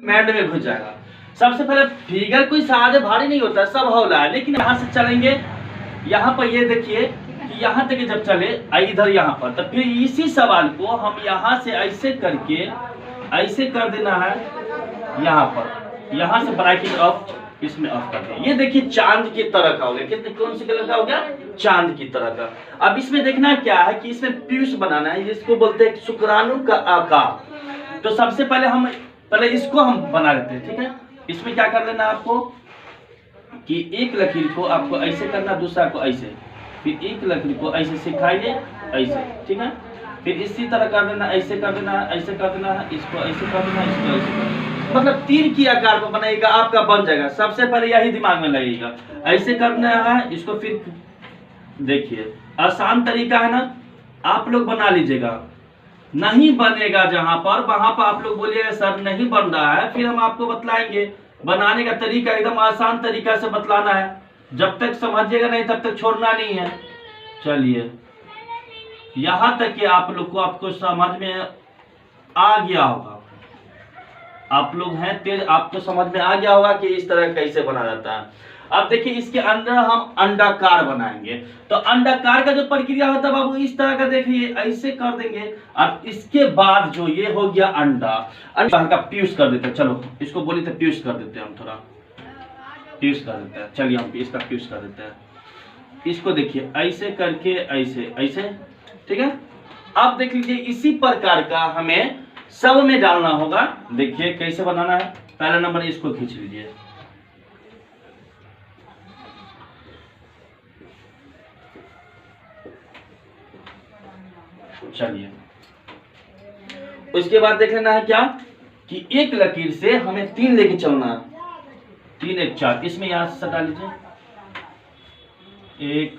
Mind में घुस जाएगा। सबसे पहले फिगर कोई सादे भारी नहीं होता, सब हौला है, लेकिन यहाँ से चलेंगे, यहाँ पर ये देखिए कि यहाँ तक जब चले इधर यहाँ पर, तो फिर इसी सवाल को हम यहाँ से ऐसे करके ऐसे कर देना है यहाँ पर, यहाँ से ब्राइटिंग ऑफ इसमें ऑफ कर दें। ये देखिए चांद की तरह का हो गया। कितने कौन सी कलर का हो गया? चांद की तरह का। अब इसमें देखना क्या है कि इसमें पीयूष बनाना है, जिसको बोलते हैं शुक्राणु का आकार। तो सबसे पहले इसको हम बना लेते हैं, ठीक है। इसमें क्या कर लेना आपको कि एक लकीर को आपको ऐसे करना, दूसरा को ऐसे, फिर एक लकीर को ऐसे सिखाइए ऐसे, ठीक है। फिर इसी तरह कर देना, ऐसे कर देना, ऐसे कर देना, इसको ऐसे कर देना, इसको ऐसे कर देना, मतलब तीर की आकार में बनाएगा, आपका बन जाएगा। सबसे पहले यही दिमाग में लगेगा, ऐसे करना है इसको। फिर देखिए आसान तरीका है ना, आप लोग बना लीजिएगा। नहीं बनेगा जहां पर, वहां पर आप लोग बोलिएगा सर नहीं बन रहा है, फिर हम आपको बतलाएंगे बनाने का तरीका। एकदम आसान तरीका से बतलाना है, जब तक समझिएगा नहीं तब तक छोड़ना नहीं है। चलिए यहां तक कि आप लोग को आपको समझ में आ गया होगा, आप लोग हैं तेज, आपको समझ में आ गया होगा कि इस तरह कैसे बना जाता है। अब देखिए इसके अंदर हम अंडाकार बनाएंगे, तो अंडाकार का जो प्रक्रिया होता है बाबू इस तरह का, देखिए ऐसे कर देंगे। अब इसके बाद जो ये हो गया अंडा का पीयूष कर देते हैं। चलो इसको बोली तो पीयूष कर देते हैं, हम थोड़ा पीयूष कर देते हैं। चलिए हम इसका पीयूष कर देते हैं। इसको देखिए ऐसे करके ऐसे ऐसे, ठीक है। अब देख लीजिए इसी प्रकार का हमें सब में डालना होगा। देखिए कैसे बनाना है। पहला नंबर इसको खींच लीजिए, चलिए उसके बाद देख लेना है क्या कि एक लकीर से हमें 3 लेके चलना है, 3 1 4। इसमें यहां से सटा लीजिए, 1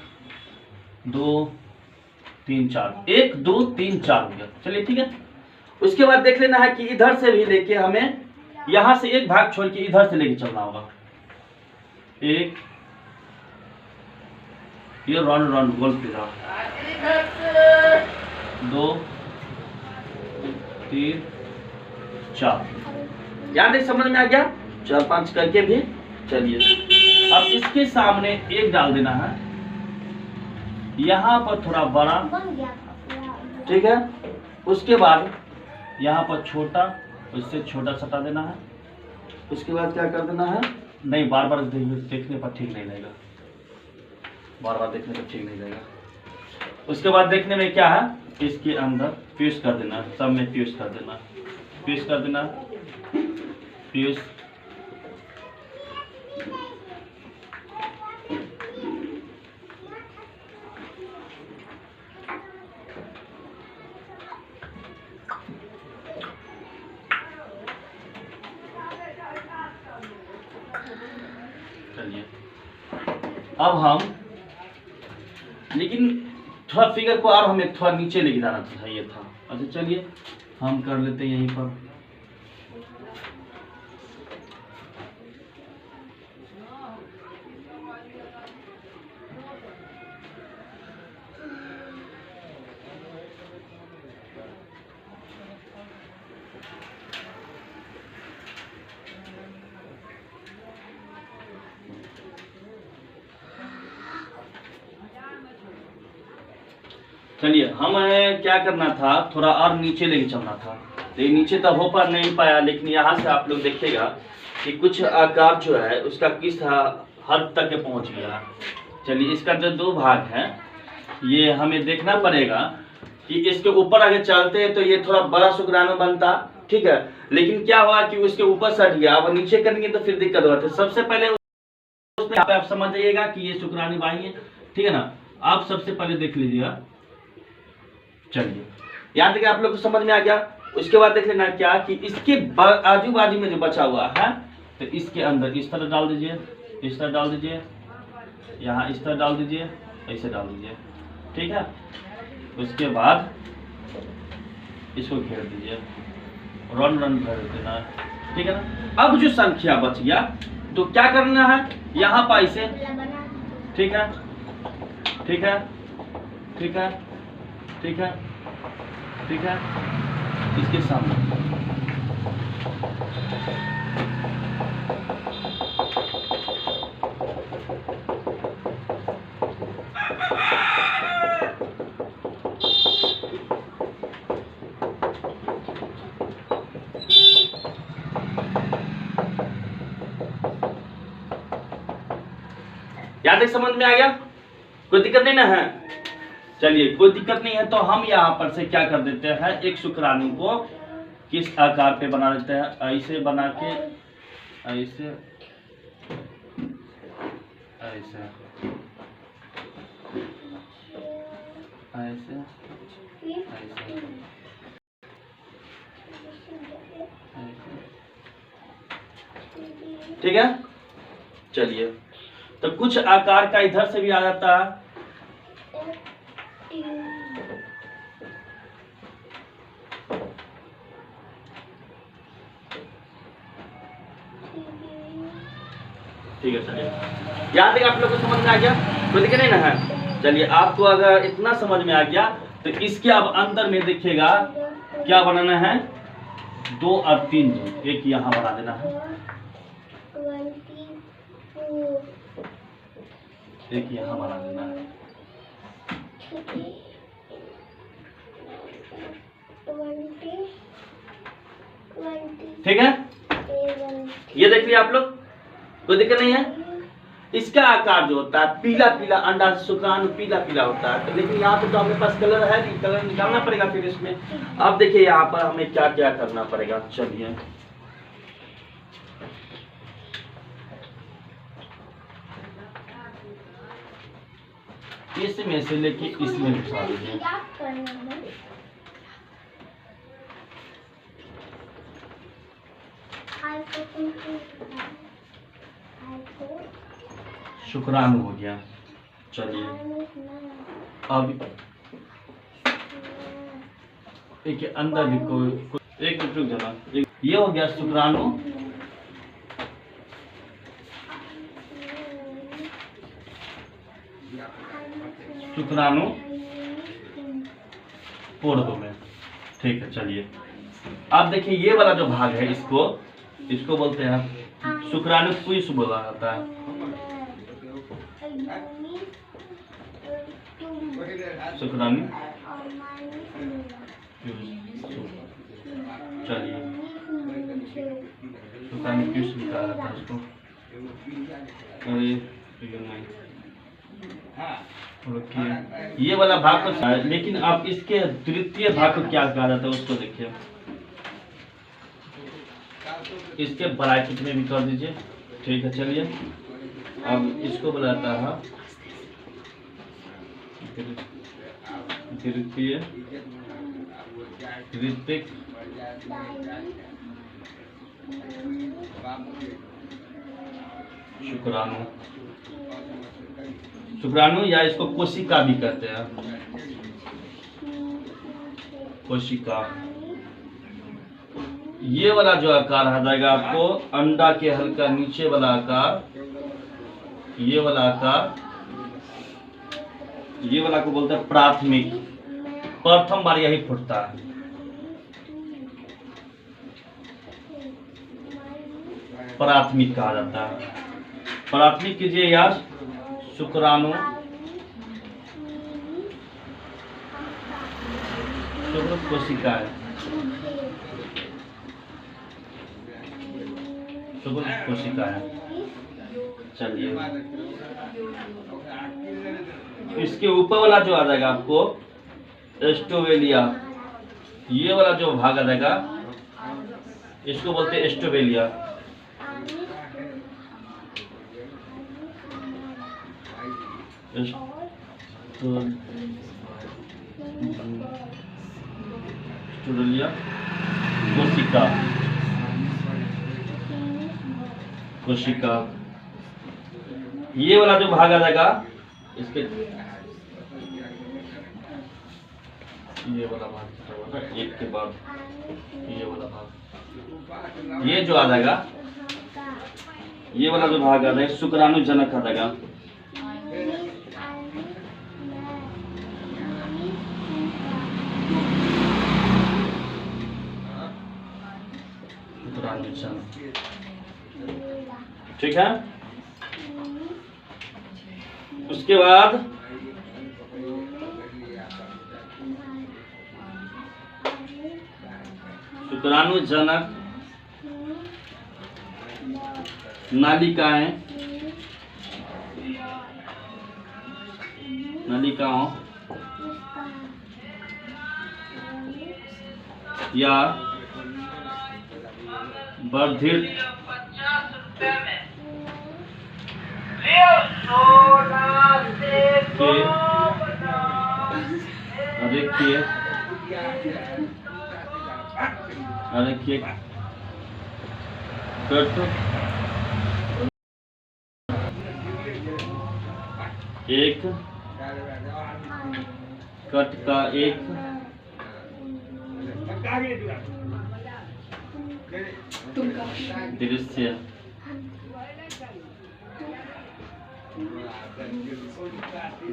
2 3 4, 1 2 3 4 हो गया। चलिए ठीक है। उसके बाद देख लेना है कि इधर से भी लेके हमें यहां से एक भाग छोड़ के इधर से लेके चलना होगा। 1 ये राउंड गोल पे जाओ, 2 3 4। याद है, समझ में आ गया? 4 5 करके भी। चलिए अब इसके सामने एक डाल देना है, यहाँ पर थोड़ा बड़ा, ठीक है। उसके बाद यहाँ पर छोटा, उससे छोटा सटा देना है। उसके बाद क्या कर देना है, नहीं बार बार देखने पर ठीक नहीं लगेगा, बार बार देखने पर ठीक नहीं लगेगा। उसके बाद देखने में क्या है, इसके अंदर पीयूष कर देना, सब में पीयूष कर देना, पीयूष कर देना, पीयूष। चलिए अब हम, लेकिन थोड़ा फिगर को और हमें थोड़ा नीचे लेके जाना चाहिए था। अच्छा चलिए हम कर लेते हैं यहीं पर। चलिए हमें क्या करना था, थोड़ा और नीचे लेके चलना था, लेकिन नीचे तो हो पा नहीं पाया। लेकिन यहाँ से आप लोग देखिएगा कि कुछ आकार जो है उसका किस हद तक पहुँच गया। चलिए इसका जो 2 भाग हैं ये हमें देखना पड़ेगा कि इसके ऊपर आगे चलते हैं तो ये थोड़ा बड़ा शुक्राणु बनता, ठीक है। लेकिन क्या हुआ कि उसके ऊपर सट गया, अब नीचे करेंगे तो फिर दिक्कत होता है। सबसे पहले उसमें आप समझ जाइएगा कि ये शुक्राणु बाही है, ठीक है ना। आप सबसे पहले देख लीजिएगा। चलिए यहाँ तक आप लोग को समझ में आ गया। उसके बाद देख लेना क्या कि इसके आजू बाजू में जो बचा हुआ है तो इसके अंदर इस तरह डाल दीजिए, इस तरह डाल दीजिए, यहाँ इस तरह डाल दीजिए, ऐसे डाल दीजिए, ठीक है। उसके बाद इसको घेर दीजिए, रन भर देना, ठीक है ना। अब जो संख्या बच गया तो क्या करना है, यहाँ पर ऐसे, ठीक है ठीक है ठीक है ठीक है ठीक है, इसके सामने यहाँ तक समझ में आ गया? कोई दिक्कत नहीं ना है? चलिए कोई दिक्कत नहीं है तो हम यहाँ पर से क्या कर देते हैं, एक शुक्राणु को किस आकार पे बना देते हैं, ऐसे बना के, ऐसे ऐसे ऐसे ठीक है। चलिए तो कुछ आकार का इधर से भी आ जाता है, ठीक है। चलिए यहाँ तक आप लोग को समझ में आ गया? कोई दिक्कत नहीं ना है? चलिए आपको अगर इतना समझ में आ गया तो इसके अब अंदर में देखिएगा क्या बनाना है, 2 और 3 एक यहाँ बना देना है, एक यहाँ बना देना है, ठीक है। ये देख लिया आप लोग, कोई दिक्कत नहीं है। इसका आकार जो होता है पीला पीला, अंडा से शुक्राणु पीला पीला होता है, लेकिन यहाँ पे तो हमारे पास कलर है नहीं, कलर निकालना पड़ेगा फिर इसमें। अब देखिए यहाँ पर हमें क्या क्या करना पड़ेगा। चलिए इसमें से लेके इसमें घुसा दीजिए, शुक्राणु हो गया। चलिए अब एक अंदर भी कोई एक मिनट रुक जाना, ये हो गया शुक्राणु। शुक्राणु पोड़ दो में, ठीक है। चलिए अब देखिए ये वाला जो भाग है इसको बोलते हैं शुक्राणु पुष्प बोला जाता है। शुक्राणु, चलिए शुक्राणु पुष्प कहा जाता है उसको। ये वाला भाग तो, लेकिन आप इसके तृतीय भाग को क्या कहा जाता है उसको देखिए। इसके ब्रैकेट में भी कर दीजिए, ठीक है। चलिए अब इसको बुलाता है तृतीय ऋतिक शुक्राणु, शुक्राणु या इसको कोशिका भी कहते हैं, कोशिका। ये वाला जो आकार आ जाएगा आपको अंडा के हल्का नीचे वाला आकार, ये वाला आकार, ये वाला को बोलते हैं प्राथमिक, प्रथम बार यही फूटता है। प्राथमिक कहा जाता है। प्राथमिक कीजिए यार, शुक्राणु शुक्र कोशिका है, शुक्र कोशिका है। चलिए इसके ऊपर वाला जो आ जाएगा आपको एस्टोवेलिया, ये वाला जो भाग आ जाएगा इसको बोलते हैं एस्टोवेलिया। एस्टोवेलिया कोशिका, कोशिका। ये वाला जो भाग आ जाएगा इसके, ये वाला भाग एक के बाद ये वाला भाग, ये जो आ जाएगा, ये वाला जो भाग आ जाएगा शुक्राणु जनक आ जाएगा। शुक्राणु जनक, ठीक है। उसके बाद शुक्राणु जनक नालिकाएं, बालिकाओं या वर्धित एक कट का एक दृश्य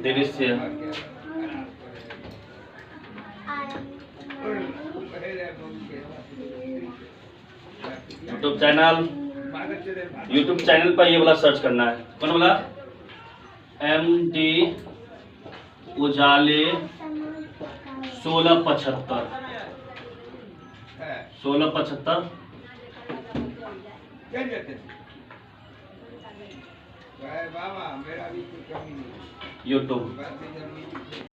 दृश्य यूट्यूब चैनल पर ये वाला सर्च करना है। कौन वाला? MD उजाले 1675 यूट्यूब।